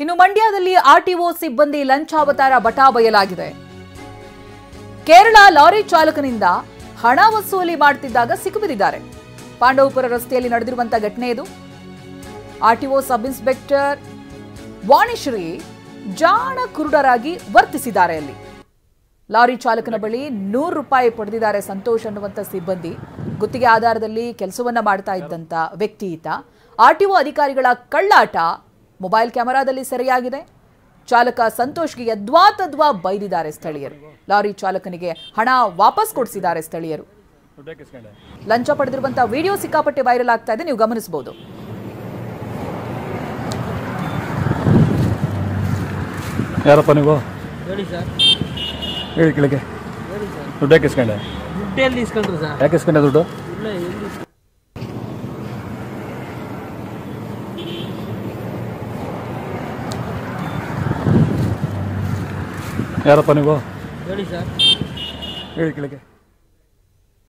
ಇನ್ನು ಮಂಡ್ಯದಲ್ಲಿ ಆರ್ಟಿಒ ಸಿಬ್ಬಂದಿ ಲಂಚಾವತಾರ ಬಟಾಬಯಲಾಗಿದೆ. ಕೇರಳ ಲಾರಿ ಚಾಲಕನಿಂದ ಹಣ ವಸೂಲಿ ಮಾಡುತ್ತಿದ್ದಾಗ ಸಿಕ್ಕಿಬಿದ್ದಿದ್ದಾರೆ. ಪಾಂಡವಪುರ ರಸ್ತೆಯಲ್ಲಿ ನಡೆದಿರುವಂತಹ ಘಟನೆ ಇದು. ಆರ್ಟಿಒ ಸಬ್ ಇನ್ಸ್ಪೆಕ್ಟರ್ ವಾಣಿಶ್ರೀ ಜಾಣ ಕುರುಡರಾಗಿ ವರ್ತಿಸಿದ್ದಾರೆ. ಅಲ್ಲಿ ಲಾರಿ ಚಾಲಕನ ಬಳಿ 100 ರೂಪಾಯಿ ಪಡೆದಿದ್ದಾರೆ ಸಂತೋಷ್ ಅನ್ನುವಂಥ ಸಿಬ್ಬಂದಿ. ಗುತ್ತಿಗೆ ಆಧಾರದಲ್ಲಿ ಕೆಲಸವನ್ನ ಮಾಡ್ತಾ ಇದ್ದಂತ ವ್ಯಕ್ತಿ ಈತ. ಆರ್ಟಿಒ ಅಧಿಕಾರಿಗಳ ಕಳ್ಳಾಟ ಮೊಬೈಲ್ ಕ್ಯಾಮೆರಾದಲ್ಲಿ ಸೆರೆಯಾಗಿದೆ. ಚಾಲಕ ಸಂತೋಷ್ಗೆ ಯದ್ವಾತದ್ವಾ ಬೈದಿದ್ದಾರೆ ಸ್ಥಳೀಯರು. ಲಾರಿ ಚಾಲಕನಿಗೆ ಹಣ ವಾಪಸ್ ಕೊಡಿಸಿದ್ದಾರೆ ಸ್ಥಳೀಯರು. ಲಂಚ ಪಡೆದಿರುವಂತಹ ವಿಡಿಯೋ ಸಿಕ್ಕಾಪಟ್ಟೆ ವೈರಲ್ ಆಗ್ತಾ ಇದೆ, ನೀವು ಗಮನಿಸಬಹುದು. ಯಾರಪ್ಪ ನೀವು? ಹೇಳಿ ಸರ್. ಹೇಳಿ ಕೆಳಗೆ. ದುಡ್ಡು ಯಾಕೆ ಇಸ್ಕೊಂಡೆ? ದುಡ್ಡು ಎಲ್ಲಿ ಇಸ್ಕೊಂಡ್ರು ಸರ್? ಯಾಕೆ ಇಸ್ಕೊಂಡೆ ದುಡ್ಡು? ಇಲ್ಲ, ಎಲ್ಲಿ ಯಾರಪ್ಪ ನೀವು? ಹೇಳಿ ಸರ್. ಹೇಳಿ ಕೆಳಗೆ.